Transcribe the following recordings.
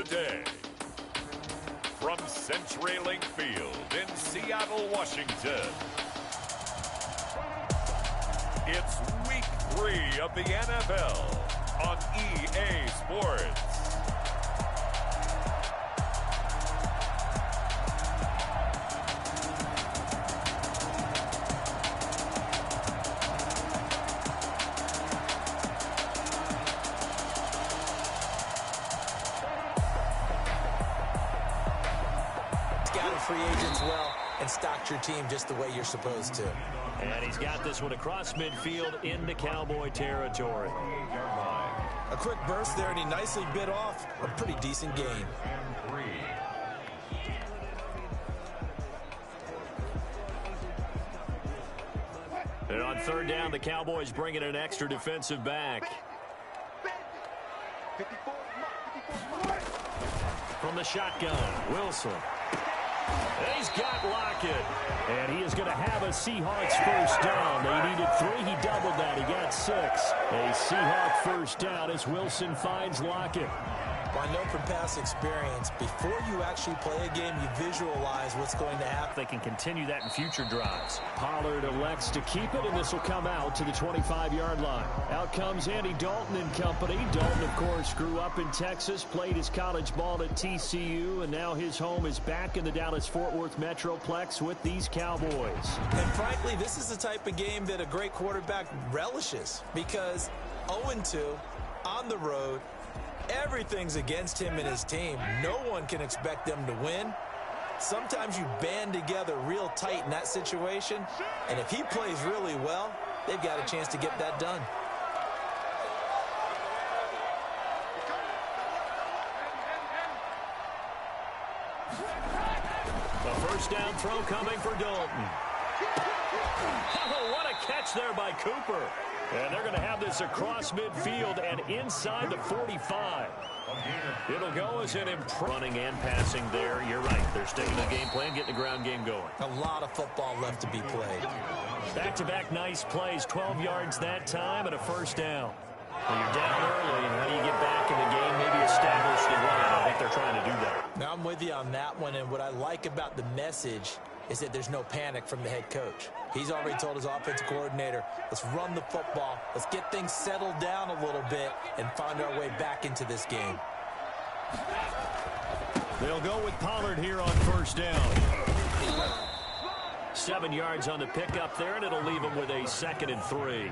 day. From CenturyLink Field in Seattle, Washington, it's Week 3 of the NFL on EA Sports. Free agents well and stocked your team just the way you're supposed to. And he's got this one across midfield into Cowboy territory. A quick burst there, and he nicely bit off a pretty decent gain. And on third down, the Cowboys bring in an extra defensive back. From the shotgun, Wilson. And he's got Lockett. And he is going to have a Seahawks first down. They needed 3. He doubled that. He got 6. A Seahawk first down as Wilson finds Lockett. Well, I know from past experience, before you actually play a game, you visualize what's going to happen. They can continue that in future drives. Pollard elects to keep it, and this will come out to the 25-yard line. Out comes Andy Dalton and company. Dalton, of course, grew up in Texas, played his college ball at TCU, and now his home is back in the Dallas-Fort Worth Metroplex with these Cowboys. And frankly, this is the type of game that a great quarterback relishes, because 0-2 on the road, everything's against him and his team. No one can expect them to win. Sometimes you band together real tight in that situation, and if he plays really well, they've got a chance to get that done. The first down throw coming for Dalton. Oh, what a catch there by Cooper. And they're going to have this across midfield and inside the 45. It'll go as an running and passing there. You're right. They're sticking to the game plan, getting the ground game going. A lot of football left to be played. Back-to-back nice plays. 12 yards that time and a first down. When you're down early, how do you get back in the game, maybe establish the run? I think they're trying to do that. Now, I'm with you on that one, and what I like about the message is that there's no panic from the head coach. He's already told his offensive coordinator, let's run the football, let's get things settled down a little bit and find our way back into this game. They'll go with Pollard here on first down. 7 yards on the pickup there, and it'll leave him with a 2nd and 3.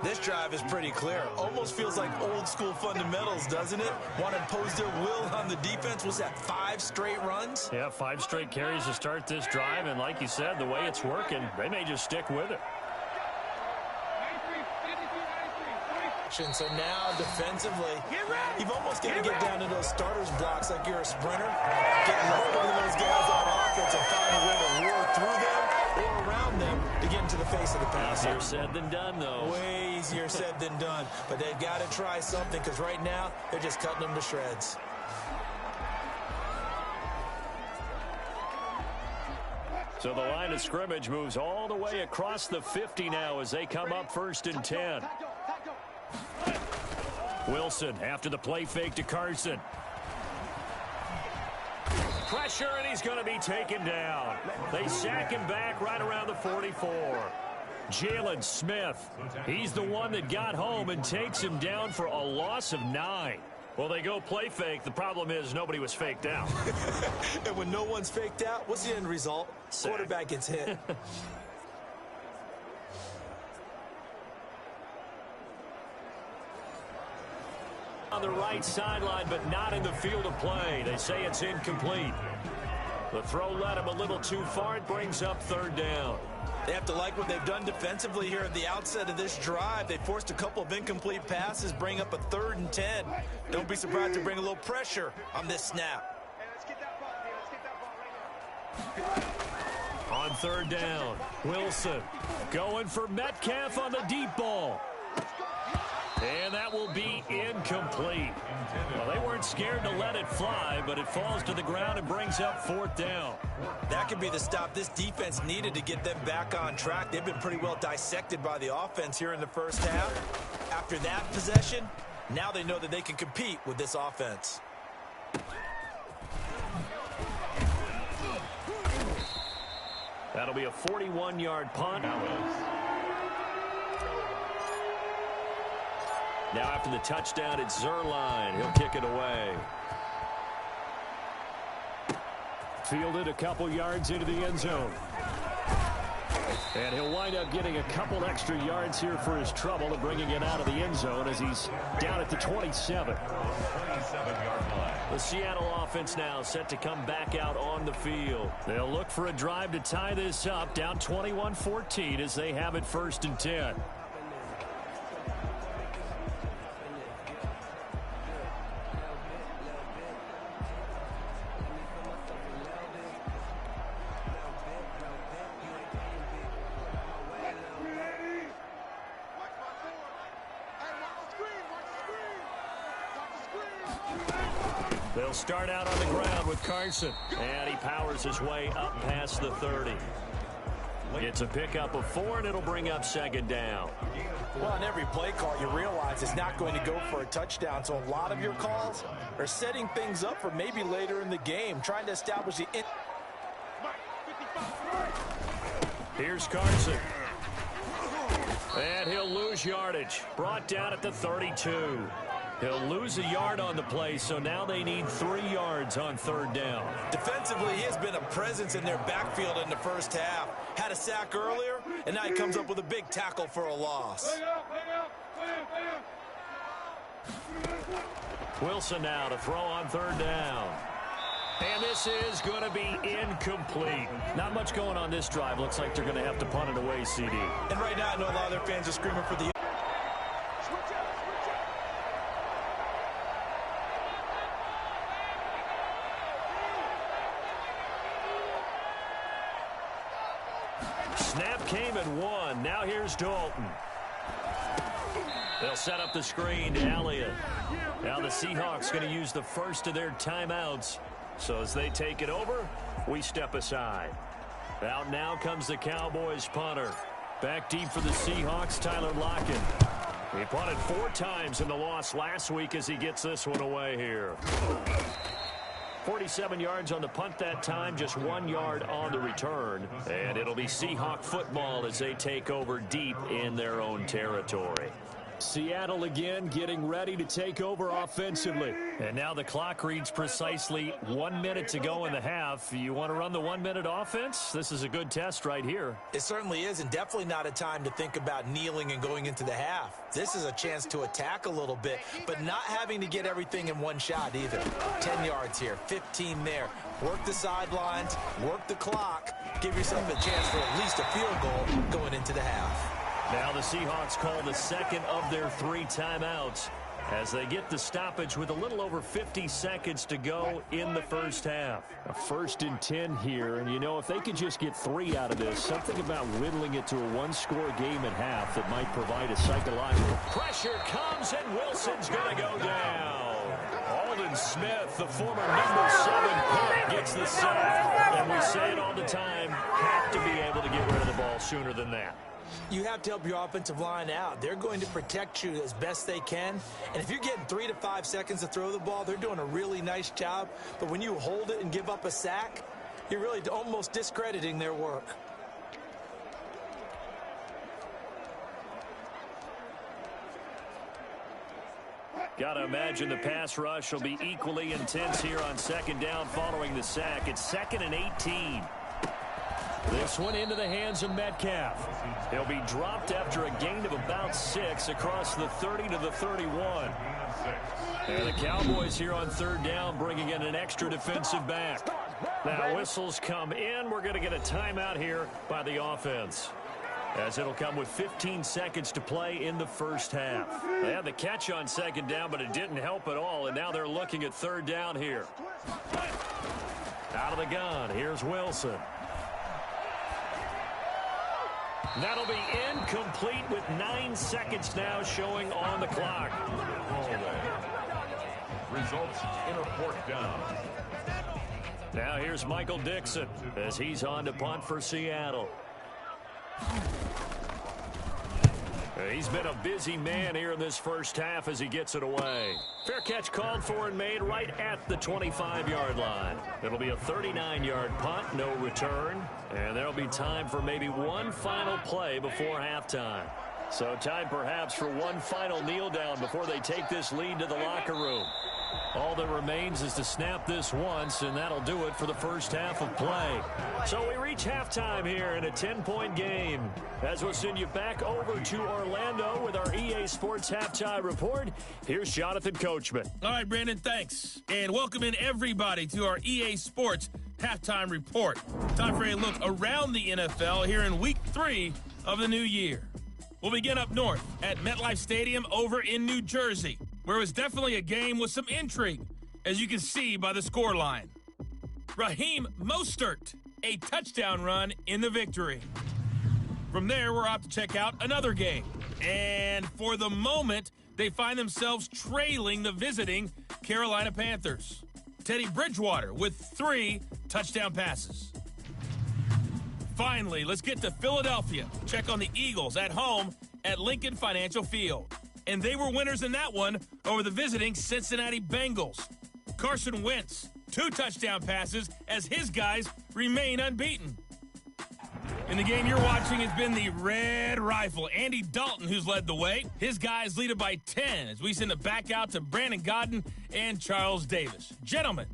This drive is pretty clear. Almost feels like old school fundamentals, doesn't it? Want to impose their will on the defense. Was that 5 straight runs? Yeah, 5 straight carries to start this drive. And like you said, the way it's working, they may just stick with it. So now defensively, you've almost got to get down to those starters blocks like you're a sprinter. Get low to those guys on offense and find a way to roar through them or around them to get into the face of the pass. Easier said than done, though. Way easier said than done. But they've got to try something, because right now they're just cutting them to shreds. So the line of scrimmage moves all the way across the 50 now as they come up 1st and 10. Wilson after the play fake to Carson. Pressure, and he's going to be taken down. They sack him back right around the 44. Jalen Smith, he's the one that got home and takes him down for a loss of 9. Well, they go play fake. The problem is nobody was faked out. And when no one's faked out, what's the end result? Sack. Quarterback gets hit. On the right sideline, but not in the field of play. They say it's incomplete. The throw led him a little too far. It brings up 3rd down. They have to like what they've done defensively here at the outset of this drive. They forced a couple of incomplete passes, bring up a 3rd and 10. Don't be surprised to bring a little pressure on this snap. On 3rd down, Wilson going for Metcalf on the deep ball. And that will be incomplete. Well, they weren't scared to let it fly, but it falls to the ground and brings up 4th down. That could be the stop this defense needed to get them back on track. They've been pretty well dissected by the offense here in the first half. After that possession, now they know that they can compete with this offense. That'll be a 41-yard punt. Now after the touchdown, it's Zerline. He'll kick it away. Fielded a couple yards into the end zone. And he'll wind up getting a couple extra yards here for his trouble and bringing it out of the end zone as he's down at the 27. The Seattle offense now set to come back out on the field. They'll look for a drive to tie this up, down 21-14 as they have it 1st and 10. They'll start out on the ground with Carson. And he powers his way up past the 30. It's a pickup of 4, and it'll bring up 2nd down. Well, on every play call, you realize it's not going to go for a touchdown. So a lot of your calls are setting things up for maybe later in the game, trying to establish the... Here's Carson. And he'll lose yardage. Brought down at the 32. He'll lose a yard on the play, so now they need 3 yards on 3rd down. Defensively, he has been a presence in their backfield in the first half. Had a sack earlier, and now he comes up with a big tackle for a loss. Wilson now to throw on 3rd down. And this is going to be incomplete. Not much going on this drive. Looks like they're going to have to punt it away, CD. And right now, I know a lot of their fans are screaming for the... Snap came and won. Now here's Dalton. They'll set up the screen to Elliott. Now the Seahawks going to use the first of their timeouts. So as they take it over, we step aside. Out now comes the Cowboys punter. Back deep for the Seahawks, Tyler Lockett. He punted 4 times in the loss last week as he gets this one away here. 47 yards on the punt that time, just 1 yard on the return. And it'll be Seahawk football as they take over deep in their own territory. Seattle again getting ready to take over offensively. And now the clock reads precisely 1 minute to go in the half. You want to run the 1 minute offense? This is a good test right here. It certainly is, and definitely not a time to think about kneeling and going into the half. This is a chance to attack a little bit, but not having to get everything in one shot either. 10 yards here, 15 there. Work the sidelines, work the clock. Give yourself a chance for at least a field goal going into the half. Now the Seahawks call the second of their 3 timeouts as they get the stoppage with a little over 50 seconds to go in the first half. A 1st and 10 here, and you know, if they could just get 3 out of this, something about whittling it to a 1-score game at half that might provide a psychological. Pressure comes, and Wilson's going to go down. Aldon Smith, the former number 7 pick, gets the sack. And we say it all the time, have to be able to get rid of the ball sooner than that. You have to help your offensive line out. They're going to protect you as best they can. And if you're getting 3 to 5 seconds to throw the ball, they're doing a really nice job. But when you hold it and give up a sack, you're really almost discrediting their work. Got to imagine the pass rush will be equally intense here on 2nd down following the sack. It's 2nd and 18. This one into the hands of Metcalf. He'll be dropped after a gain of about 6 across the 30 to the 31. And the Cowboys here on 3rd down bringing in an extra defensive back. Now whistles come in. We're going to get a timeout here by the offense, as it'll come with 15 seconds to play in the first half. They had the catch on 2nd down, but it didn't help at all, and now they're looking at 3rd down here. Out of the gun, here's Wilson. That'll be incomplete with 9 seconds now showing on the clock. Results in a 4th down. Now here's Michael Dixon as he's on to punt for Seattle. He's been a busy man here in this first half as he gets it away. Fair catch called for and made right at the 25-yard line. It'll be a 39-yard punt, no return. And there'll be time for maybe one final play before halftime. So time perhaps for one final kneel down before they take this lead to the locker room. All that remains is to snap this once, and that'll do it for the first half of play. So we reach halftime here in a 10-point game. As we'll send you back over to Orlando with our EA Sports Halftime Report, here's Jonathan Coachman. All right, Brandon, thanks. And welcome in everybody to our EA Sports Halftime Report. Time for a look around the NFL here in Week 3 of the new year. We'll begin up north at MetLife Stadium over in New Jersey, where it was definitely a game with some intrigue, as you can see by the scoreline. Raheem Mostert, a touchdown run in the victory. From there, we're off to check out another game. And for the moment, they find themselves trailing the visiting Carolina Panthers. Teddy Bridgewater with 3 touchdown passes. Finally, let's get to Philadelphia. Check on the Eagles at home at Lincoln Financial Field. And they were winners in that one over the visiting Cincinnati Bengals. Carson Wentz, 2 touchdown passes as his guys remain unbeaten. In the game you're watching, it's been the Red Rifle, Andy Dalton, who's led the way. His guys lead it by 10 as we send it back out to Brandon Godden and Charles Davis. Gentlemen.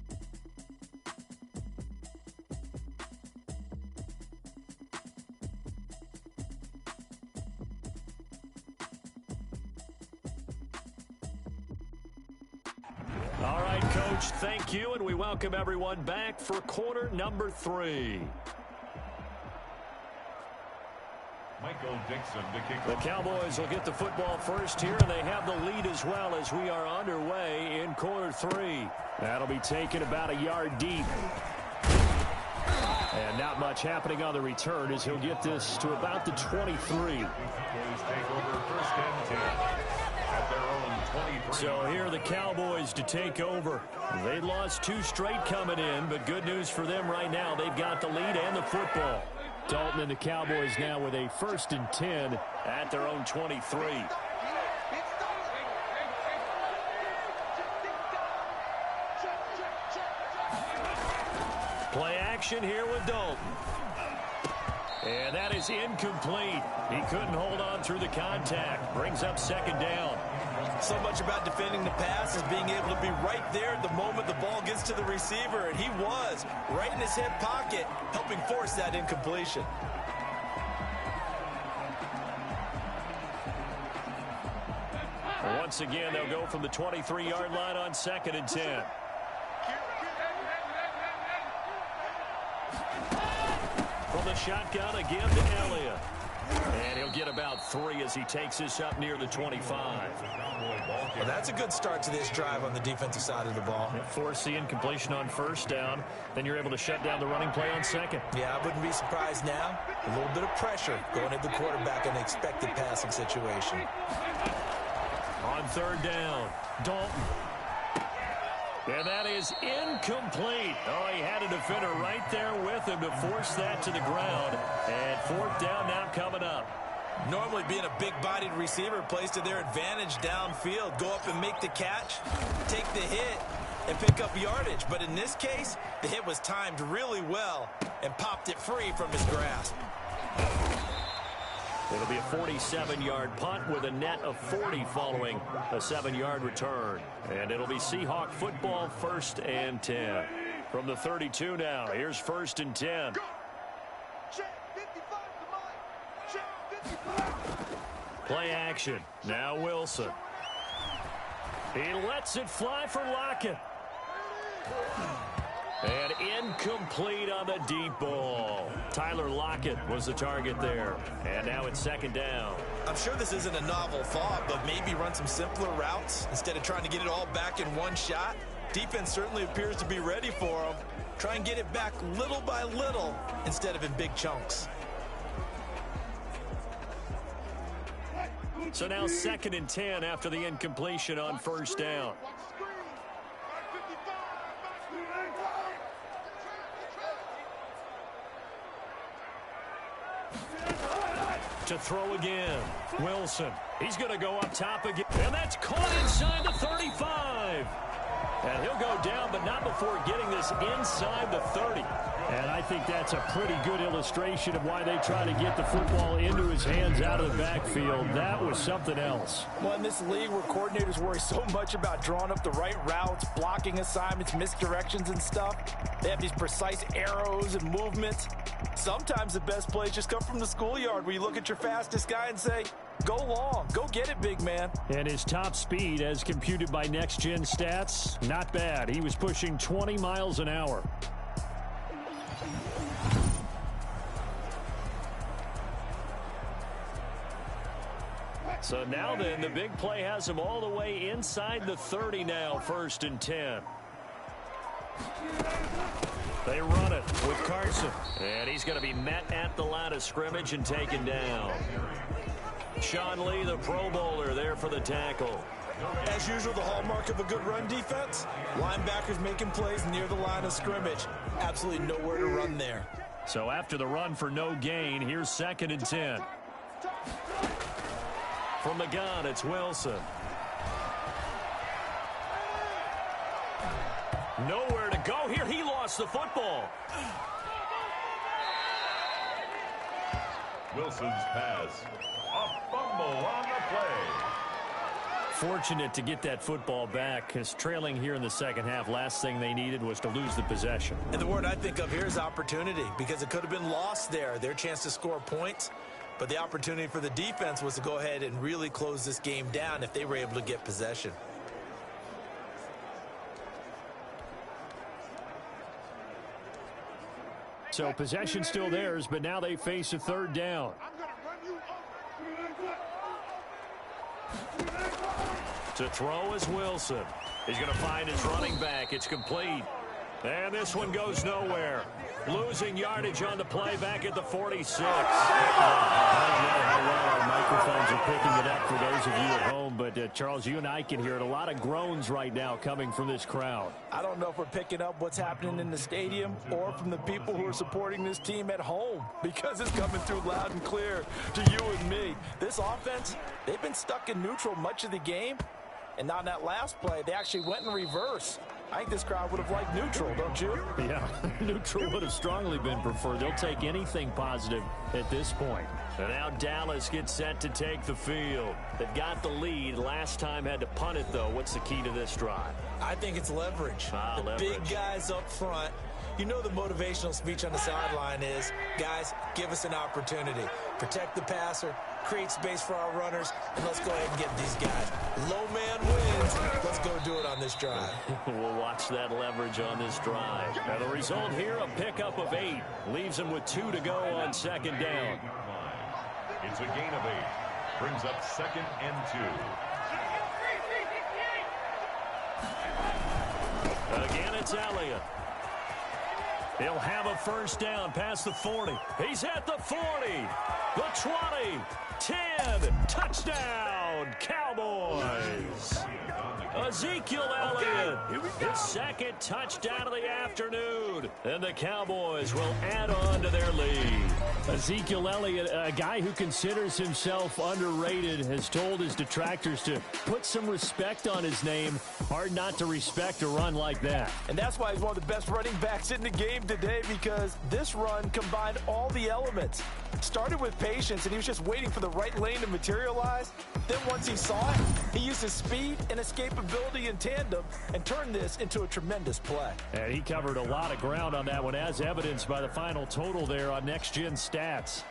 All right, Coach, thank you, and we welcome everyone back for quarter number 3. Michael Dixon to kick The off. Cowboys will get the football first here, and they have the lead as well as we are underway in quarter 3. That'll be taken about a yard deep. And not much happening on the return as he'll get this to about the 23. Cowboys take over first and 10 at their own 23. So here are the Cowboys to take over. They lost 2 straight coming in, but good news for them right now. They've got the lead and the football. Dalton and the Cowboys now with a first and 10 at their own 23. Play action here with Dalton. And that is incomplete. He couldn't hold on through the contact. Brings up second down. So much about defending the pass is being able to be right there at the moment the ball gets to the receiver, and he was right in his hip pocket, helping force that incompletion. Once again, they'll go from the 23-yard line on second and 10. From the shotgun again to Elliott. And he'll get about 3 as he takes this up near the 25. Well, that's a good start to this drive on the defensive side of the ball. Force the incompletion on first down. Then you're able to shut down the running play on second. Yeah, I wouldn't be surprised now. A little bit of pressure going at the quarterback in an expected passing situation. On third down, Dalton. And that is incomplete. Oh, he had a defender right there with him to force that to the ground. And fourth down now coming up. Normally being a big-bodied receiver plays to their advantage downfield. Go up and make the catch, take the hit, and pick up yardage. But in this case, the hit was timed really well and popped it free from his grasp. It'll be a 47-yard punt with a net of 40 following a 7-yard return. And it'll be Seahawk football first and 10. From the 32 now, here's first and 10. Play action. Now Wilson. He lets it fly for Lockett. And incomplete on the deep ball. Tyler Lockett was the target there. And now it's second down. I'm sure this isn't a novel thought, but maybe run some simpler routes instead of trying to get it all back in one shot. Defense certainly appears to be ready for him. Try and get it back little by little instead of in big chunks. So now second and 10 after the incompletion on first down. to throw again. Wilson. He's going to go up top again. And that's caught inside the 35. And he'll go down, but not before getting this inside the 30. And I think that's a pretty good illustration of why they try to get the football into his hands out of the backfield. That was something else. Well, in this league where coordinators worry so much about drawing up the right routes, blocking assignments, misdirections and stuff, they have these precise arrows and movements. Sometimes the best plays just come from the schoolyard where you look at your fastest guy and say, go long, go get it, big man. And his top speed, as computed by Next Gen Stats, not bad. He was pushing 20 miles an hour. So now then, the big play has him all the way inside the 30 now, 1st and 10. They run it with Carson. And he's going to be met at the line of scrimmage and taken down. Sean Lee, the Pro Bowler, there for the tackle. As usual, the hallmark of a good run defense, linebackers making plays near the line of scrimmage. Absolutely nowhere to run there. So after the run for no gain, here's 2nd and 10. From the gun, it's Wilson. Nowhere to go here. He lost the football. Wilson's pass. A fumble on the play. Fortunate to get that football back, because trailing here in the second half, last thing they needed was to lose the possession. And the word I think of here is opportunity, because it could have been lost there, their chance to score points. But the opportunity for the defense was to go ahead and really close this game down if they were able to get possession. So possession still theirs, but now they face a 3rd down. To throw is Wilson. He's going to find his running back. It's complete. And this one goes nowhere. Losing yardage on the play back at the 46. I don't know how well our microphones are picking it up for those of you at home, but Charles, you and I can hear it. A lot of groans right now coming from this crowd. I don't know if we're picking up what's happening in the stadium or from the people who are supporting this team at home, because it's coming through loud and clear to you and me. This offense, they've been stuck in neutral much of the game, and on that last play, they actually went in reverse. I think this crowd would have liked neutral, don't you? Yeah, neutral would have strongly been preferred. They'll take anything positive at this point. And now Dallas gets set to take the field. They've got the lead. Last time had to punt it, though. What's the key to this drive? I think it's leverage. The big guys up front. You know the motivational speech on the sideline is, guys, give us an opportunity. Protect the passer, create space for our runners, and let's go ahead and get these guys. Low man wins. Let's go do it on this drive. We'll watch that leverage on this drive. Now the result here, a pickup of 8. Leaves them with 2 to go on 2nd down. It's a gain of 8. Brings up 2nd and 2. Again, it's Elliott. He'll have a 1st down past the 40. He's at the 40, the 20, 10, touchdown, Cowboys. Ezekiel Elliott, his 2nd touchdown of the afternoon. And the Cowboys will add on to their lead. Ezekiel Elliott, a guy who considers himself underrated, has told his detractors to put some respect on his name. Hard not to respect a run like that. And that's why he's one of the best running backs in the game today, because this run combined all the elements. Started with patience, and he was just waiting for the right lane to materialize. Then once he saw it, he used his speed and escapability in tandem and turned this into a tremendous play. And he covered a lot of ground on that one, as evidenced by the final total there on Next Gen Stats.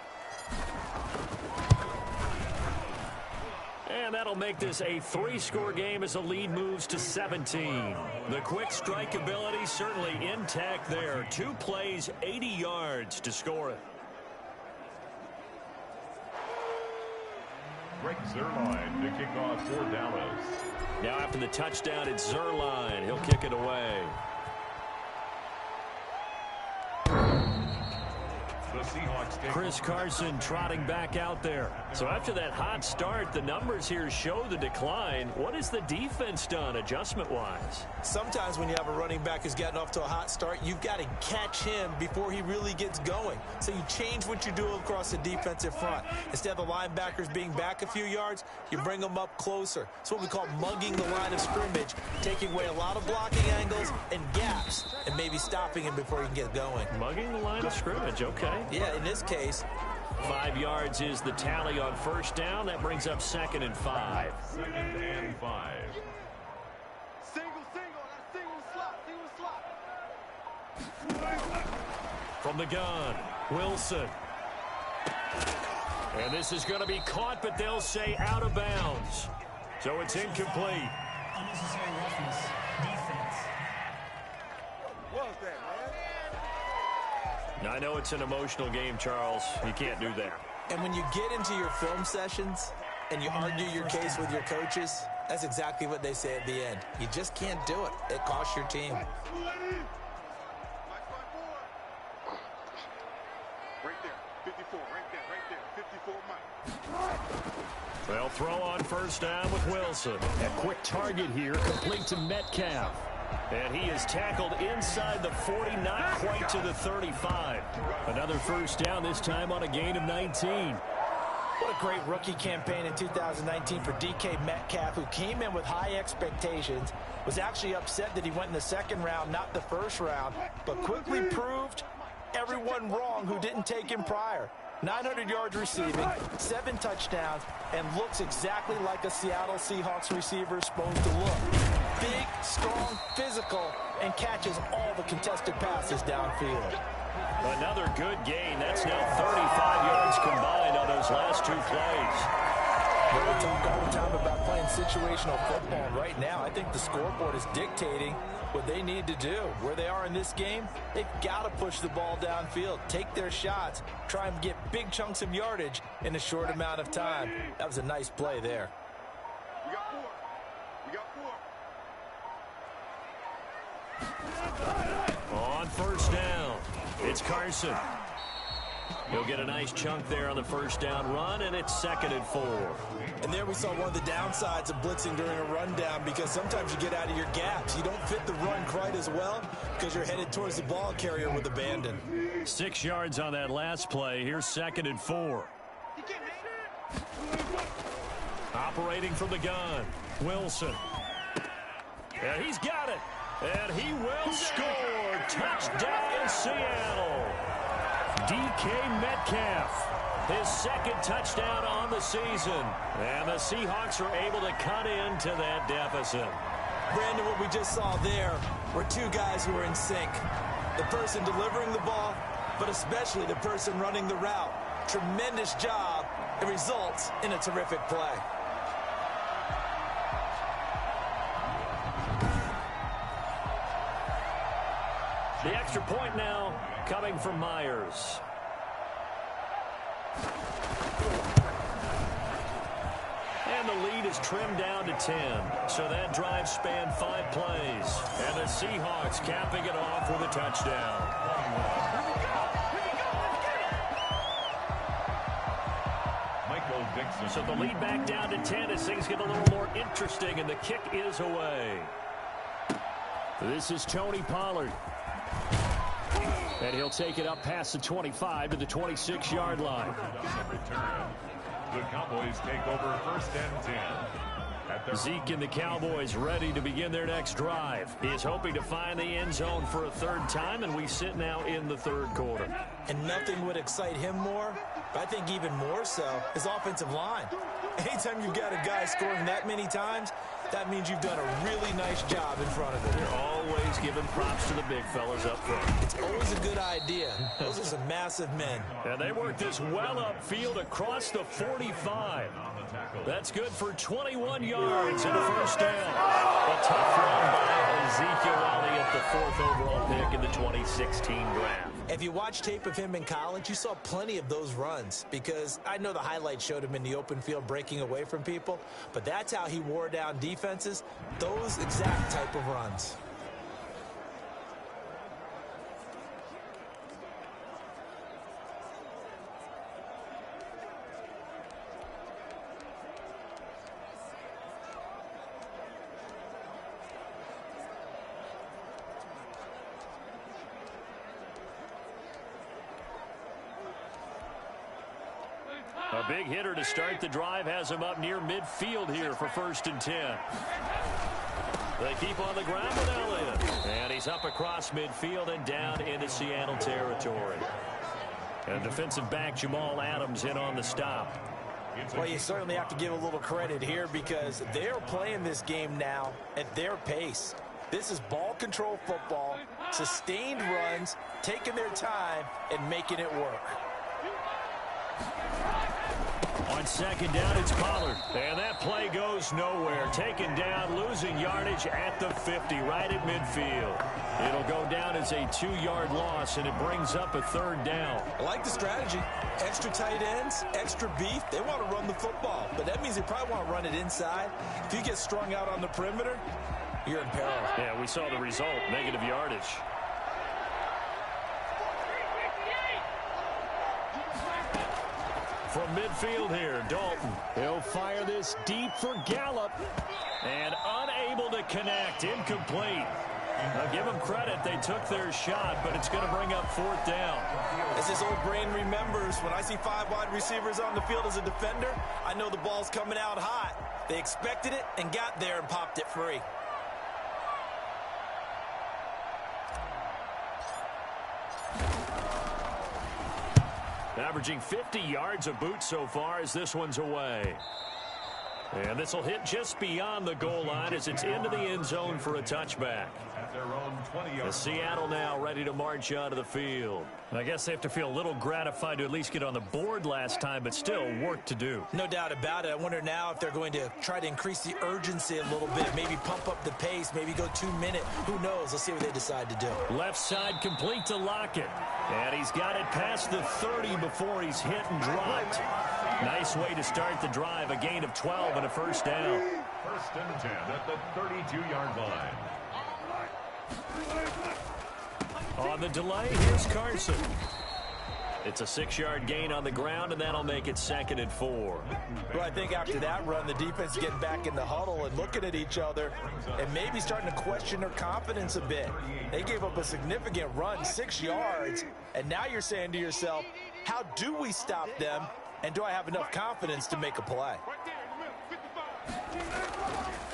And that'll make this a 3-score game as the lead moves to 17. The quick strike ability certainly intact there. 2 plays, 80 yards to score it. Greg Zuerlein to kick off for Dallas. Now after the touchdown, it's Zuerlein. He'll kick it away. The Seahawks take Chris Carson trotting back out there. So after that hot start, the numbers here show the decline. What has the defense done adjustment-wise? Sometimes when you have a running back who's gotten off to a hot start, you've got to catch him before he really gets going. So you change what you do across the defensive front. Instead of the linebackers being back a few yards, you bring them up closer. It's what we call mugging the line of scrimmage, taking away a lot of blocking angles and gaps, and maybe stopping him before he can get going. Mugging the line of scrimmage, okay. Yeah, in this case. 5 yards is the tally on first down. That brings up 2nd and 5. 2nd and 5. From the gun, Wilson. And this is going to be caught, but they'll say out of bounds. So it's incomplete. Unnecessary roughness. Defense. What was that, man? Now, I know it's an emotional game, Charles. You can't do that. And when you get into your film sessions and you argue your case with your coaches, that's exactly what they say at the end. You just can't do it. It costs your team. Right there, 54, right there, 54, Mike. They'll throw on first down with Wilson. A quick target here, complete to Metcalf. And he is tackled inside the 40, not quite to the 35. Another first down, this time on a gain of 19. What a great rookie campaign in 2019 for DK Metcalf, who came in with high expectations, was actually upset that he went in the second round, not the first round, but quickly proved everyone wrong who didn't take him prior. 900 yards receiving, 7 touchdowns, and looks exactly like a Seattle Seahawks receiver is supposed to look. Big, strong, physical, and catches all the contested passes downfield. Another good gain. That's now 35 yards combined on those last 2 plays. We talk all the time about playing situational football. And right now, I think the scoreboard is dictating what they need to do. Where they are in this game, they've got to push the ball downfield, take their shots, try and get big chunks of yardage in a short amount of time. That was a nice play there. We got 4. On first down, it's Carson. He'll get a nice chunk there on the first down run, and it's 2nd and 4. And there we saw one of the downsides of blitzing during a rundown, because sometimes you get out of your gaps. You don't fit the run quite as well because you're headed towards the ball carrier with abandon. 6 yards on that last play. Here's 2nd and 4. Operating from the gun, Wilson. And he's got it. And he will score. Touchdown, Seattle. DK Metcalf, his 2nd touchdown on the season. And the Seahawks are able to cut into that deficit. Brandon, what we just saw there were 2 guys who were in sync. The person delivering the ball, but especially the person running the route. Tremendous job. It results in a terrific play. The extra point now coming from Myers. And the lead is trimmed down to 10. So that drive spanned 5 plays. And the Seahawks capping it off with a touchdown. Michael Dixon. So the lead back down to 10 as things get a little more interesting, and the kick is away. This is Tony Pollard. And he'll take it up past the 25 to the 26-yard line. The Cowboys take over 1st and 10. Zeke and the Cowboys ready to begin their next drive. He is hoping to find the end zone for a 3rd time, and we sit now in the 3rd quarter. And nothing would excite him more, but I think even more so, his offensive line. Anytime you've got a guy scoring that many times, that means you've done a really nice job in front of him. They're always giving props to the big fellas up front. It's always a good idea. Those are some massive men. And they work this well upfield across the 45. That's good for 21 yards and a first down. A tough run by Ezekiel Elliott, the 4th overall pick in the 2016 draft. If you watch tape of him in college, you saw plenty of those runs, because I know the highlights showed him in the open field breaking away from people, but that's how he wore down defenses, those exact type of runs. A big hitter to start the drive has him up near midfield here for 1st and 10. They keep on the ground with Elliott. And he's up across midfield and down into Seattle territory. And defensive back Jamal Adams in on the stop. Well, you certainly have to give a little credit here because they're playing this game now at their pace. This is ball control football, sustained runs, taking their time, and making it work. On 2nd down, it's Pollard. And that play goes nowhere. Taken down, losing yardage at the 50, right at midfield. It'll go down as a 2-yard loss, and it brings up a 3rd down. I like the strategy. Extra tight ends, extra beef. They want to run the football, but that means they probably want to run it inside. If you get strung out on the perimeter, you're in peril. Yeah, we saw the result, negative yardage. From midfield here, Dalton. He'll fire this deep for Gallup. And unable to connect. Incomplete. Now, give them credit. They took their shot, but it's going to bring up 4th down. As his old brain remembers, when I see 5 wide receivers on the field as a defender, I know the ball's coming out hot. They expected it and got there and popped it free. Averaging 50 yards a boot so far as this one's away. And this will hit just beyond the goal line as it's into the end zone for a touchback. The Seattle now ready to march onto the field. I guess they have to feel a little gratified to at least get on the board last time, but still work to do. No doubt about it. I wonder now if they're going to try to increase the urgency a little bit, maybe pump up the pace, maybe go 2-minute. Who knows? Let's see what they decide to do. Left side complete to Lockett. And he's got it past the 30 before he's hit and dropped. Nice way to start the drive. A gain of 12 and a 1st down. 1st and 10 at the 32-yard line. On the delay, here's Carson. It's a 6-yard gain on the ground, and that'll make it 2nd and 4. Well, I think after that run, the defense getting back in the huddle and looking at each other and maybe starting to question their confidence a bit. They gave up a significant run, 6 yards, and now you're saying to yourself, how do we stop them, and do I have enough confidence to make a play?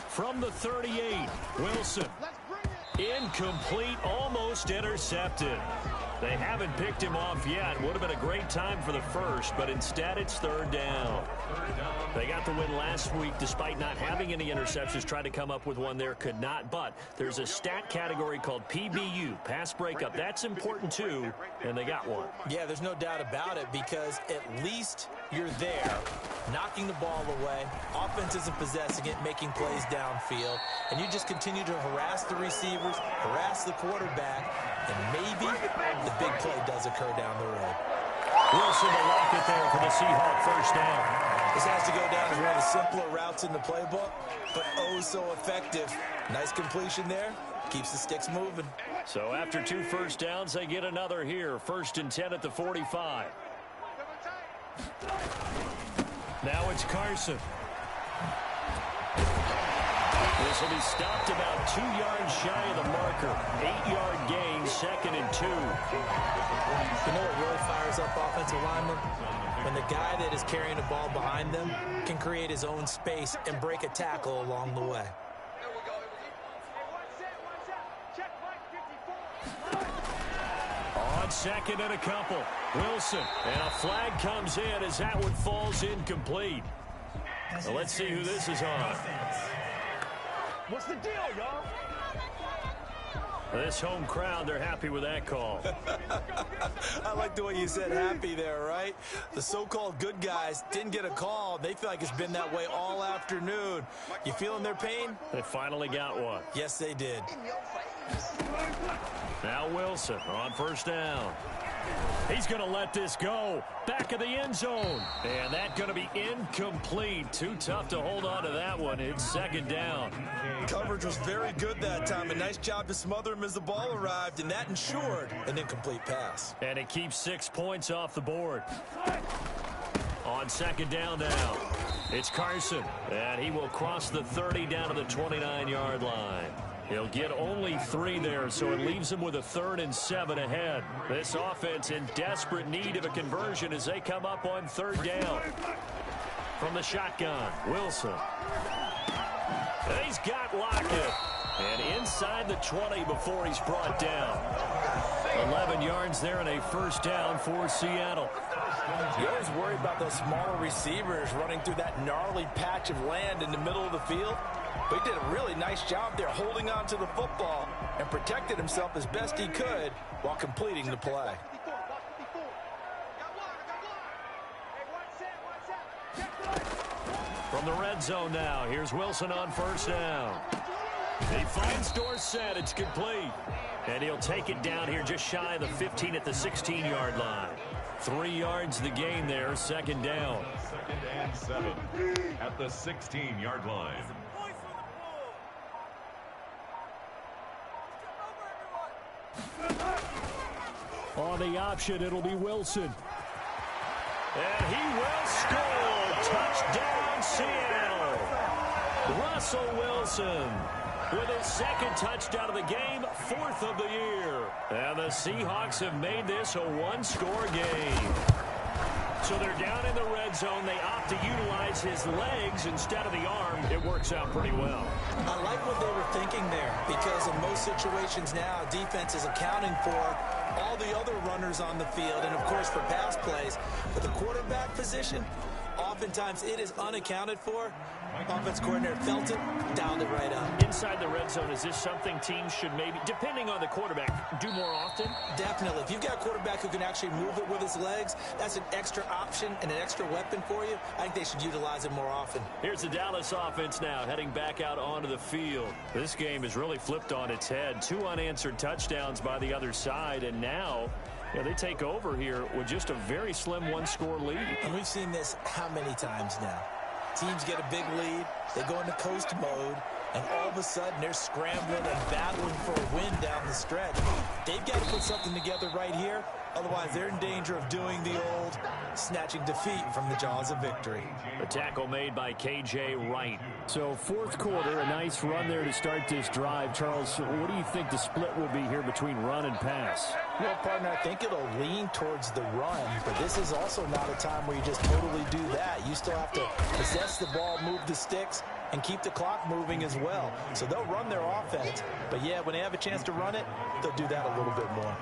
From the 38, Wilson. Incomplete, almost intercepted. They haven't picked him off yet. Would have been a great time for the first, but instead it's 3rd down. They got the win last week despite not having any interceptions. Tried to come up with one there, could not. But there's a stat category called PBU, pass breakup. That's important too, and they got one. Yeah, there's no doubt about it because at least you're there, knocking the ball away. Offense isn't possessing it, making plays downfield. And you just continue to harass the receivers, harass the quarterback, and maybe the big play does occur down the road. Wilson to Lockett there for the Seahawks 1st down. This has to go down as one of the simpler routes in the playbook, but oh so effective. Nice completion there. Keeps the sticks moving. So after 2 1st downs, they get another here. 1st and 10 at the 45. Now it's Carson. This will be stopped about 2 yards shy of the marker. 8-yard gain, 2nd and 2. You know what really fires up offensive linemen? When the guy that is carrying the ball behind them can create his own space and break a tackle along the way. On 2nd and a couple, Wilson. And a flag comes in as that one falls incomplete. Well, let's see who this is on. What's the deal, y'all? This home crowd, they're happy with that call. I like the way you said happy there, right? The so-called good guys didn't get a call. They feel like it's been that way all afternoon. You feeling their pain? They finally got one. Yes, they did. Now Wilson on 1st down. He's going to let this go. Back of the end zone. And that's going to be incomplete. Too tough to hold on to that one. It's 2nd down. Coverage was very good that time. A nice job to smother him as the ball arrived, and that ensured an incomplete pass. And it keeps 6 points off the board. On 2nd down now, it's Carson. And he will cross the 30 down to the 29-yard line. He'll get only 3 there, so it leaves him with a 3rd and 7 ahead. This offense in desperate need of a conversion as they come up on 3rd down. From the shotgun, Wilson. And he's got Lockett. And inside the 20 before he's brought down. 11 yards there and a 1st down for Seattle. You always worry about those smaller receivers running through that gnarly patch of land in the middle of the field. But he did a really nice job there holding on to the football and protected himself as best he could while completing the play. From the red zone now, here's Wilson on 1st down. He finds Dorsett. It's complete. And he'll take it down here just shy of the 15 at the 16-yard line. 3 yards the gain there, 2nd down. 2nd and 7 at the 16-yard line. On the option, it'll be Wilson. And he will score. Touchdown, Seattle. Russell Wilson with his 2nd touchdown of the game, 4th of the year. And the Seahawks have made this a 1-score game. So they're down in the red zone. They opt to utilize his legs instead of the arm. It works out pretty well. I like what they were thinking there because in most situations now, defense is accounting for all the other runners on the field and, of course, for pass plays. But the quarterback position, oftentimes it is unaccounted for. Offense coordinator felt it, dialed it right up. Inside the red zone, is this something teams should maybe, depending on the quarterback, do more often? Definitely. If you've got a quarterback who can actually move it with his legs, that's an extra option and an extra weapon for you. I think they should utilize it more often. Here's the Dallas offense now, heading back out onto the field. This game is really flipped on its head. 2 unanswered touchdowns by the other side, and now they take over here with just a very slim 1-score lead. And we've seen this how many times now? Teams get a big lead, they go into coast mode, and all of a sudden they're scrambling and battling for a win down the stretch. They've got to put something together right here, otherwise they're in danger of doing the old snatching defeat from the jaws of victory. The tackle made by K.J. Wright. So 4th quarter, a nice run there to start this drive. Charles, what do you think the split will be here between run and pass? Well, partner, I think it'll lean towards the run, but this is also not a time where you just totally do that. You still have to possess the ball, move the sticks, and keep the clock moving as well. So they'll run their offense, but yeah, when they have a chance to run it, they'll do that a little bit more.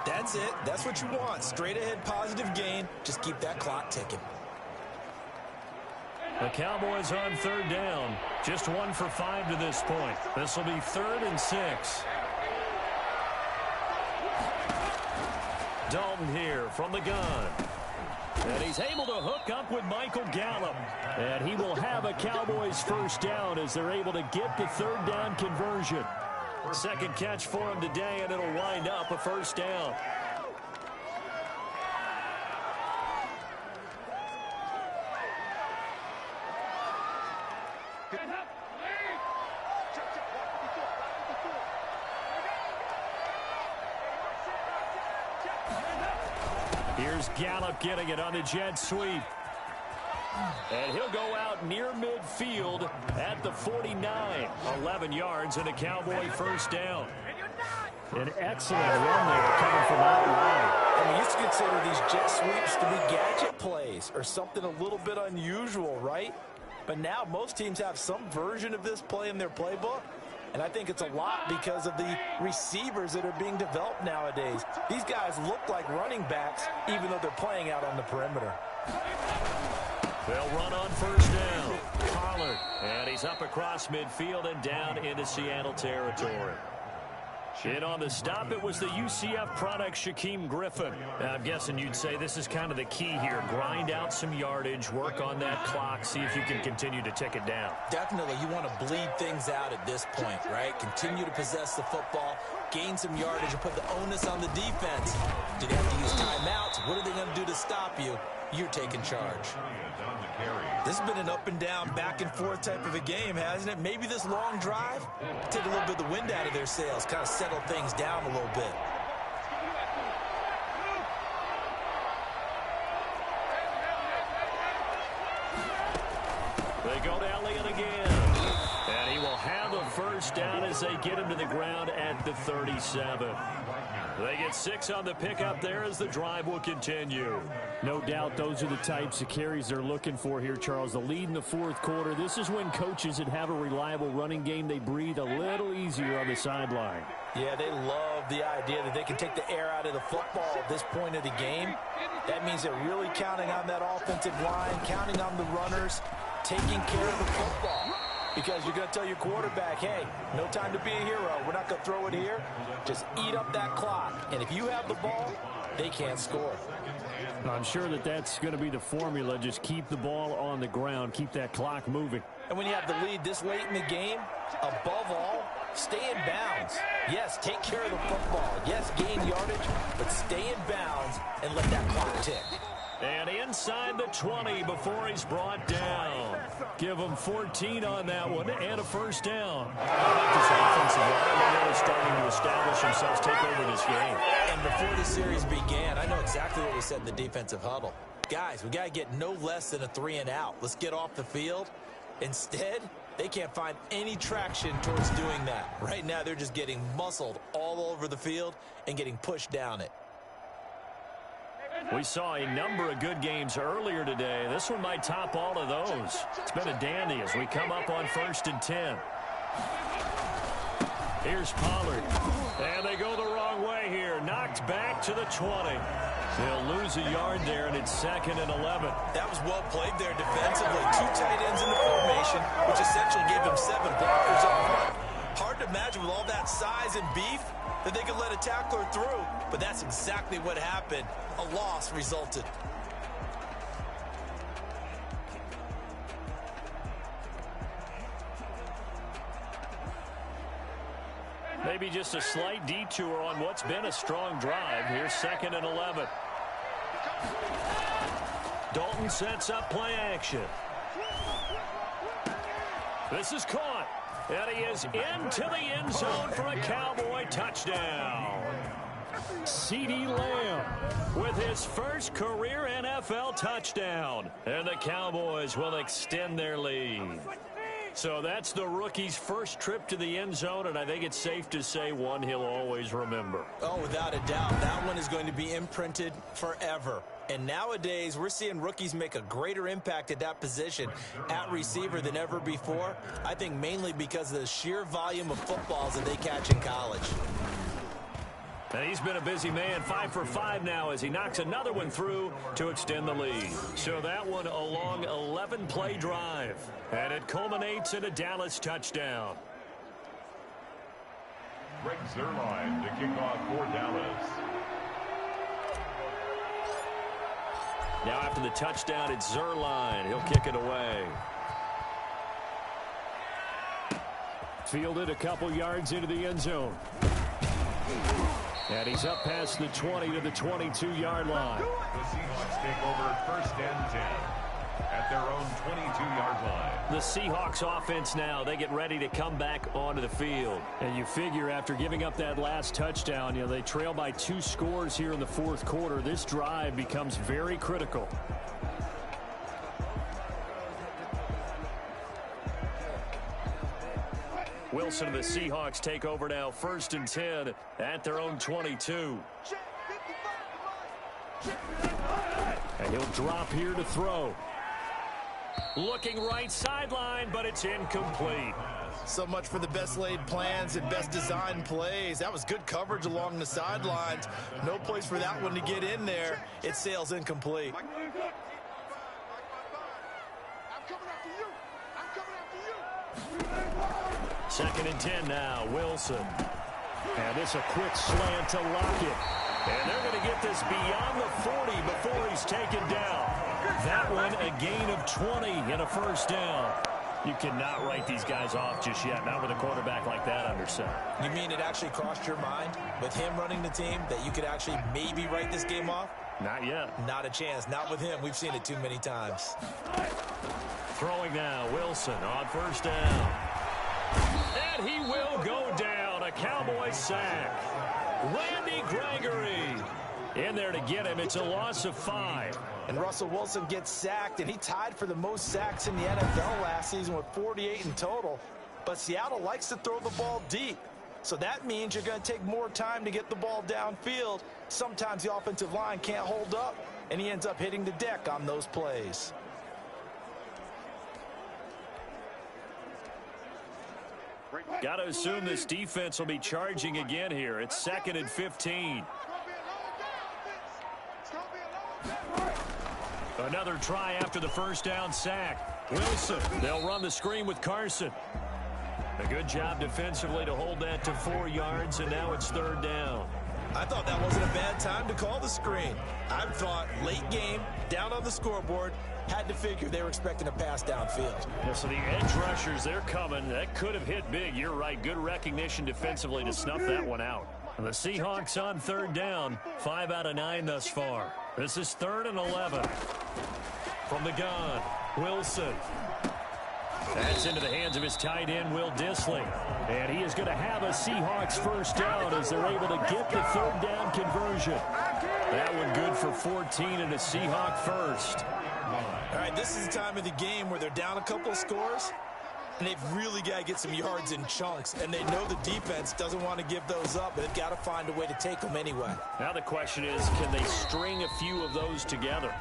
That's it. That's what you want. Straight ahead positive gain. Just keep that clock ticking. The Cowboys on 3rd down. Just 1 for 5 to this point. This will be 3rd and 6. Dalton here from the gun. And he's able to hook up with Michael Gallup. And he will have a Cowboys 1st down as they're able to get the 3rd down conversion. 2nd catch for him today, and it'll wind up a 1st down. Here's Gallup getting it on the jet sweep. And he'll go out near midfield at the 49. 11 yards and a Cowboy 1st down. An excellent run there coming from out wide. And we used to consider these jet sweeps to be gadget plays or something a little bit unusual, right? But now most teams have some version of this play in their playbook. And I think it's a lot because of the receivers that are being developed nowadays. These guys look like running backs even though they're playing out on the perimeter. They'll run on 1st down. Pollard. And he's up across midfield and down into Seattle territory. In on the stop, it was the UCF product, Shaquem Griffin. Now, I'm guessing you'd say this is kind of the key here. Grind out some yardage, work on that clock, see if you can continue to tick it down. Definitely, you want to bleed things out at this point, right? Continue to possess the football, gain some yardage, and put the onus on the defense. Do they have to use timeouts? What are they going to do to stop you? You're taking charge. This has been an up and down, back and forth type of a game, hasn't it? Maybe this long drive, take a little bit of the wind out of their sails, kind of settle things down a little bit. They go to Elliott again. And he will have a first down as they get him to the ground at the 37. They get 6 on the pickup there as the drive will continue. No doubt those are the types of carries they're looking for here, Charles. The lead in the fourth quarter. This is when coaches that have a reliable running game, they breathe a little easier on the sideline. Yeah, they love the idea that they can take the air out of the football at this point of the game. That means they're really counting on that offensive line, counting on the runners, taking care of the football. Because you're going to tell your quarterback, hey, no time to be a hero. We're not going to throw it here. Just eat up that clock. And if you have the ball, they can't score. I'm sure that that's going to be the formula. Just keep the ball on the ground. Keep that clock moving. And when you have the lead this late in the game, above all, stay in bounds. Yes, take care of the football. Yes, gain yardage, but stay in bounds and let that clock tick. And inside the 20 before he's brought down. Give him 14 on that one and a first down. This offensive line really starting to establish themselves, take over this game. And before the series began, I know exactly what we said in the defensive huddle. Guys, we got to get no less than a 3-and-out. Let's get off the field. Instead, they can't find any traction towards doing that. Right now, they're just getting muscled all over the field and getting pushed down it. We saw a number of good games earlier today. This one might top all of those. It's been a dandy as we come up on 1st and 10. Here's Pollard. And they go the wrong way here. Knocked back to the 20. They'll lose a yard there, and it's 2nd and 11. That was well played there defensively. 2 tight ends in the formation, which essentially gave them 7 blockers up front. Hard to imagine with all that size and beef that they could let a tackler through, but that's exactly what happened. A loss resulted. Maybe just a slight detour on what's been a strong drive. Here's 2nd and 11. Dalton sets up play action. This is caught. And he is into the end zone for a Cowboy touchdown. CeeDee Lamb with his first career NFL touchdown. And the Cowboys will extend their lead. So that's the rookie's first trip to the end zone, and I think it's safe to say one he'll always remember. Oh, without a doubt. That one is going to be imprinted forever. And nowadays, we're seeing rookies make a greater impact at that position at receiver than ever before. I think mainly because of the sheer volume of footballs that they catch in college. And he's been a busy man, 5 for 5 now as he knocks another one through to extend the lead. So that one a long 11-play drive. And it culminates in a Dallas touchdown. Greg Zuerlein to kick off for Dallas. Now after the touchdown, it's Zuerlein. He'll kick it away. Fielded a couple yards into the end zone. And he's up past the 20 to the 22-yard line. The Seahawks take over 1st and 10 at their own 22-yard line. The Seahawks offense now, they get ready to come back onto the field. And you figure after giving up that last touchdown, they trail by 2 scores here in the fourth quarter. This drive becomes very critical. Wilson and the Seahawks take over now, 1st and 10 at their own 22. And he'll drop here to throw. Looking right sideline, but it's incomplete. So much for the best laid plans and best designed plays. That was good coverage along the sidelines. No place for that one to get in there. It sails incomplete. I'm coming after you. I'm coming after you. 2nd and 10 now, Wilson. And it's a quick slant to Lockett. And they're going to get this beyond the 40 before he's taken down. That one a gain of 20 and a first down. You cannot write these guys off just yet, not with a quarterback like that under center. You mean it actually crossed your mind with him running the team that you could actually maybe write this game off? Not yet. Not a chance. Not with him. We've seen it too many times. Throwing now, Wilson on 1st down. And he will go down. A Cowboy sack. Randy Gregory in there to get him. It's a loss of 5. And Russell Wilson gets sacked, and he tied for the most sacks in the NFL last season with 48 in total. but Seattle likes to throw the ball deep. So that means you're going to take more time to get the ball downfield. Sometimes the offensive line can't hold up, and he ends up hitting the deck on those plays. Got to assume this defense will be charging again here. It's 2nd and 15. Another try after the first down sack. Wilson, they'll run the screen with Carson. A good job defensively to hold that to 4 yards, and now it's 3rd down. I thought that wasn't a bad time to call the screen. I thought late game, down on the scoreboard, had to figure they were expecting a pass downfield. Yeah, so the edge rushers, they're coming. That could have hit big. You're right. Good recognition defensively to snuff that one out. The Seahawks on 3rd down. 5 out of 9 thus far. This is 3rd and 11. From the gun, Wilson. That's into the hands of his tight end, Will Dissly. And he is going to have a Seahawks first down as they're able to get the 3rd down conversion. That one good for 14 and a Seahawk first. All right, this is the time of the game where they're down a couple of scores, and they've really got to get some yards in chunks, and they know the defense doesn't want to give those up, but they've got to find a way to take them anyway. Now the question is, can they string a few of those together?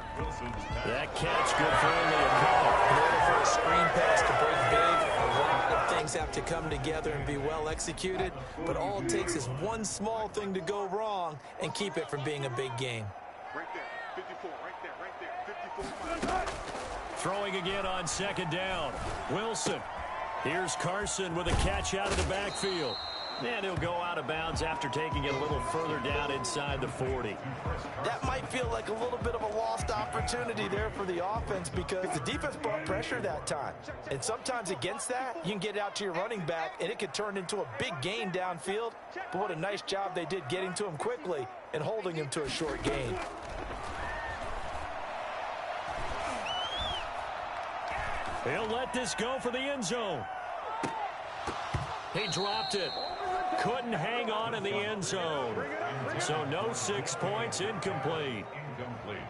That catch good for only a couple. In order for a screen pass to break big, a lot of things have to come together and be well executed, but all it takes is one small thing to go wrong and keep it from being a big game. Right there, 54, right there, 54. Throwing again on 2nd down. Wilson. Here's Carson with a catch out of the backfield. And he'll go out of bounds after taking it a little further down inside the 40. That might feel like a little bit of a lost opportunity there for the offense because the defense brought pressure that time. And sometimes against that, you can get it out to your running back, and it could turn into a big gain downfield. But what a nice job they did getting to him quickly and holding him to a short gain. He'll let this go for the end zone. He dropped it. Couldn't hang on in the end zone. So no 6 points, incomplete.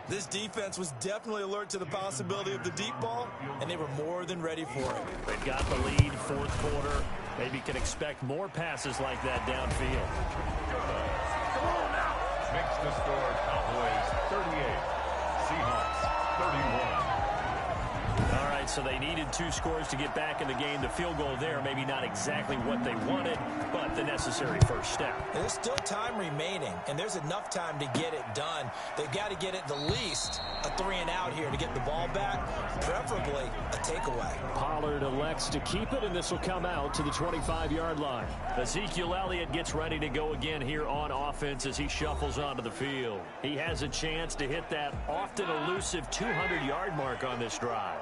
This defense was definitely alert to the possibility of the deep ball, and they were more than ready for it. They've got the lead, 4th quarter. Maybe can expect more passes like that downfield. Makes the score Cowboys 38, Seahawks 31. All right, so they needed 2 scores to get back in the game. The field goal there, maybe not exactly what they wanted, but the necessary first step. There's still time remaining, and there's enough time to get it done. They've got to get at the least a 3-and-out here to get the ball back, preferably a takeaway. Pollard elects to keep it, and this will come out to the 25-yard line. Ezekiel Elliott gets ready to go again here on offense as he shuffles onto the field. He has a chance to hit that often elusive 200-yard mark on this drive.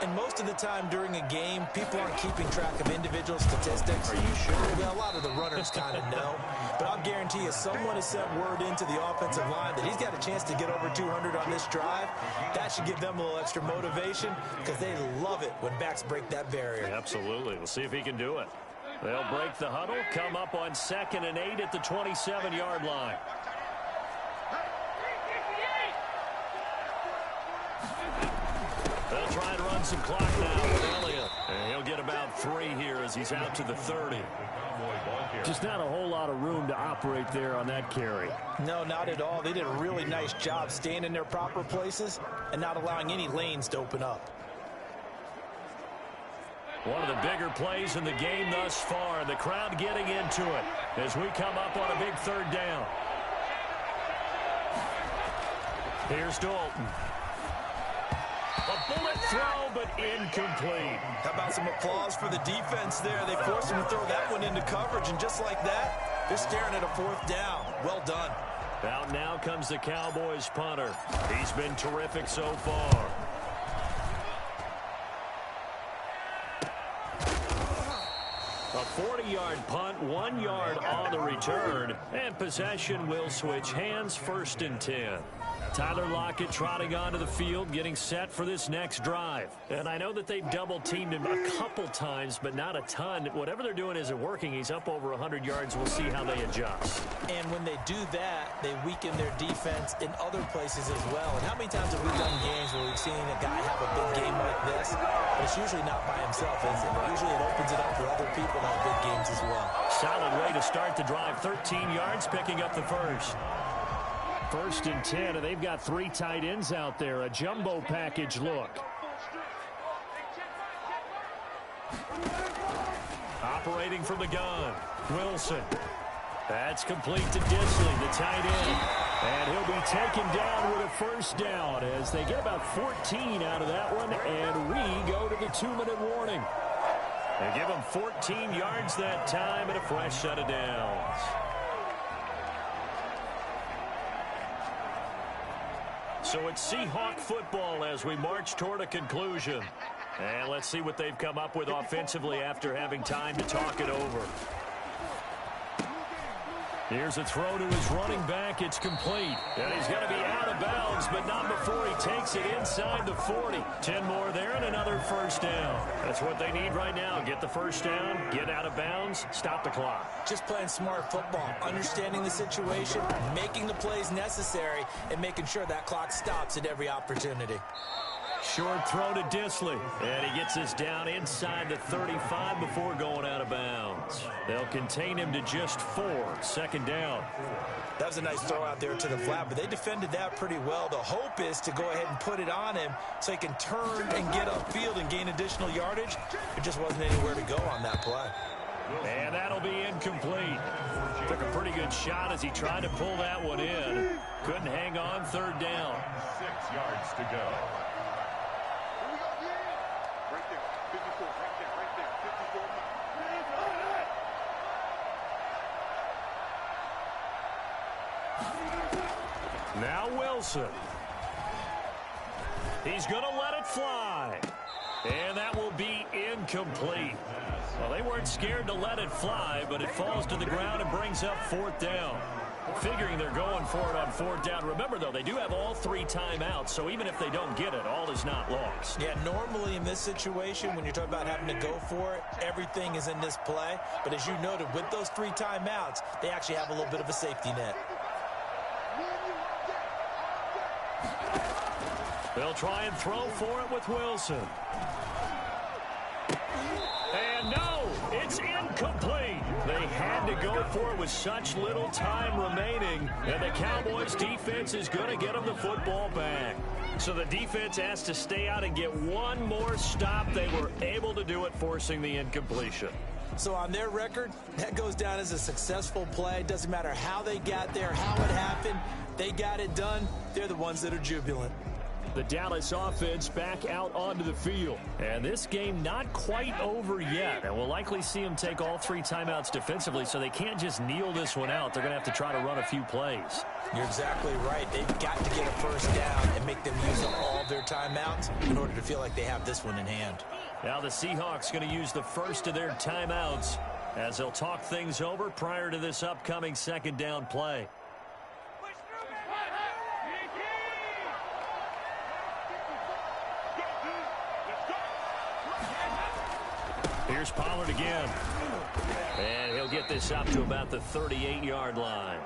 And most of the time during a game, people aren't keeping track of individual statistics. Are you sure? Well, a lot of the runners kind of know. But I'll guarantee you someone has sent word into the offensive line that he's got a chance to get over 200 on this drive. That should give them a little extra motivation because they love it when backs break that barrier. Absolutely. We'll see if he can do it. They'll break the huddle, come up on 2nd and 8 at the 27-yard line. They'll try and run some clock now with Elliott. And he'll get about 3 here as he's out to the 30. Just not a whole lot of room to operate there on that carry. No, not at all. They did a really nice job staying in their proper places and not allowing any lanes to open up. One of the bigger plays in the game thus far. The crowd getting into it as we come up on a big 3rd down. Here's Dalton. A bullet throw, but incomplete. How about some applause for the defense there? They forced him to throw that one into coverage, and just like that, they're staring at a 4th down. Well done. Out now comes the Cowboys punter. He's been terrific so far. A 40-yard punt, 1 yard on the return, and possession will switch hands, 1st and 10. Tyler Lockett trotting onto the field, getting set for this next drive. And I know that they've double-teamed him a couple times, but not a ton. Whatever they're doing isn't working. He's up over 100 yards. We'll see how they adjust. And when they do that, they weaken their defense in other places as well. And how many times have we done games where we've seen a guy have a big game like this? But it's usually not by himself, is it? Usually it opens it up for other people to have big games as well. Solid way to start the drive. 13 yards, picking up the first. 1st and 10, and they've got 3 tight ends out there. A jumbo package look. Operating from the gun, Wilson. That's complete to Disley, the tight end. And he'll be taken down with a first down as they get about 14 out of that one, and we go to the 2-minute warning. They give him 14 yards that time and a fresh set of downs. So it's Seahawk football as we march toward a conclusion. And let's see what they've come up with offensively after having time to talk it over. Here's a throw to his running back. It's complete. And he's going to be out of bounds, but not before he takes it inside the 40. 10 more there and another first down. That's what they need right now. Get the first down, get out of bounds, stop the clock. Just playing smart football, understanding the situation, making the plays necessary, and making sure that clock stops at every opportunity. Short throw to Disley, and he gets us down inside the 35 before going out of bounds. They'll contain him to just 4. 2nd down. That was a nice throw out there to the flat, but they defended that pretty well. The hope is to go ahead and put it on him so he can turn and get upfield and gain additional yardage. There just wasn't anywhere to go on that play. And that'll be incomplete. Took a pretty good shot as he tried to pull that one in. Couldn't hang on. 3rd down. 6 yards to go. Now Wilson. He's going to let it fly. And that will be incomplete. Well, they weren't scared to let it fly, but it falls to the ground and brings up 4th down. Figuring they're going for it on 4th down. Remember, though, they do have all 3 timeouts, so even if they don't get it, all is not lost. Yeah, normally in this situation, when you're talking about having to go for it, everything is in this play. But as you noted, with those 3 timeouts, they actually have a little bit of a safety net. They'll try and throw for it with Wilson. And no, it's incomplete. They had to go for it with such little time remaining, and the Cowboys defense is going to get them the football back. So the defense has to stay out and get one more stop. They were able to do it, forcing the incompletion. So on their record, that goes down as a successful play. Doesn't matter how they got there, how it happened. They got it done. They're the ones that are jubilant. The Dallas offense back out onto the field. And this game not quite over yet. And we'll likely see them take all 3 timeouts defensively, so they can't just kneel this one out. They're going to have to try to run a few plays. You're exactly right. They've got to get a first down and make them use up all their timeouts in order to feel like they have this one in hand. Now the Seahawks going to use the first of their timeouts as they'll talk things over prior to this upcoming 2nd down play. Here's Pollard again. And he'll get this up to about the 38-yard line.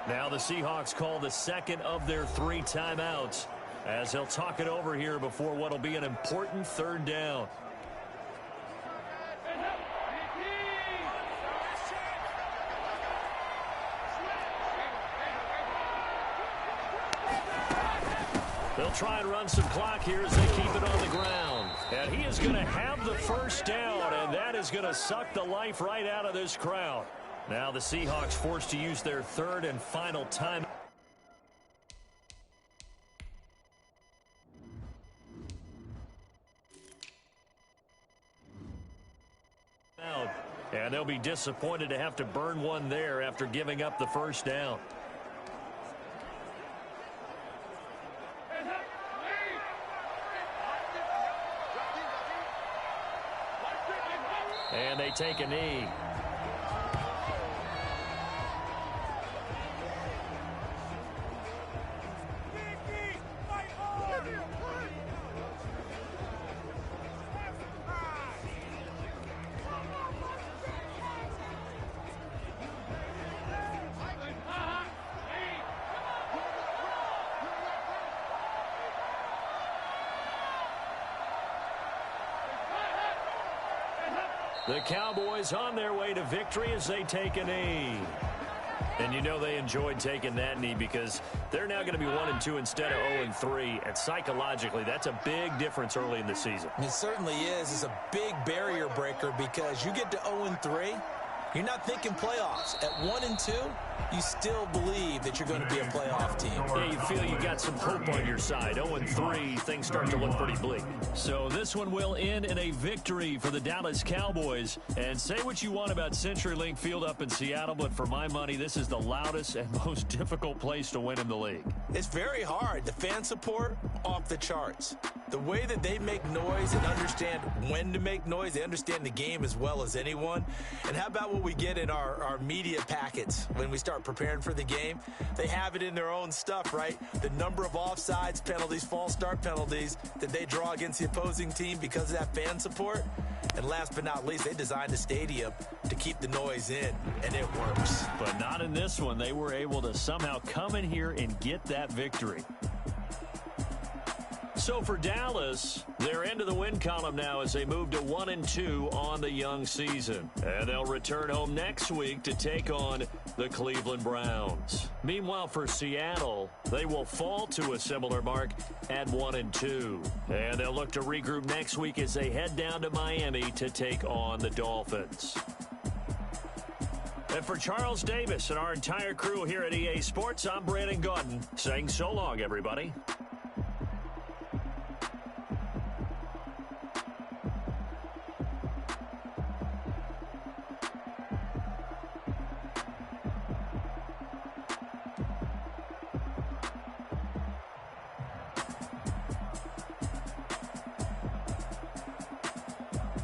Now the Seahawks call the 2nd of their 3 timeouts as they'll talk it over here before what will be an important 3rd down. They'll try and run some clock here as they keep it on the ground. And he is going to have the first down, and that is going to suck the life right out of this crowd. Now the Seahawks forced to use their 3rd and final time. And they'll be disappointed to have to burn one there after giving up the first down. And they take a knee. The Cowboys on their way to victory as they take a knee. And you know they enjoyed taking that knee because they're now going to be 1-2 instead of 0-3. And psychologically, that's a big difference early in the season. It certainly is. It's a big barrier breaker because you get to 0-3, you're not thinking playoffs. At 1-2, you still believe that you're going to be a playoff team. Yeah, you feel you got some hope on your side. 0-3, things start to look pretty bleak. So this one will end in a victory for the Dallas Cowboys. And say what you want about CenturyLink Field up in Seattle, but for my money, this is the loudest and most difficult place to win in the league. It's very hard. The fan support, off the charts. The way that they make noise and understand when to make noise, they understand the game as well as anyone. And how about what we get in our media packets when we start preparing for the game? They have it in their own stuff, right? The number of offsides penalties, false start penalties that they draw against the opposing team because of that fan support. And last but not least, they designed a stadium to keep the noise in, and it works. But not in this one. They were able to somehow come in here and get that victory. So for Dallas, they're into the win column now as they move to 1-2 on the young season. And they'll return home next week to take on the Cleveland Browns. Meanwhile, for Seattle, they will fall to a similar mark at 1-2. And they'll look to regroup next week as they head down to Miami to take on the Dolphins. And for Charles Davis and our entire crew here at EA Sports, I'm Brandon Gaudin saying so long, everybody.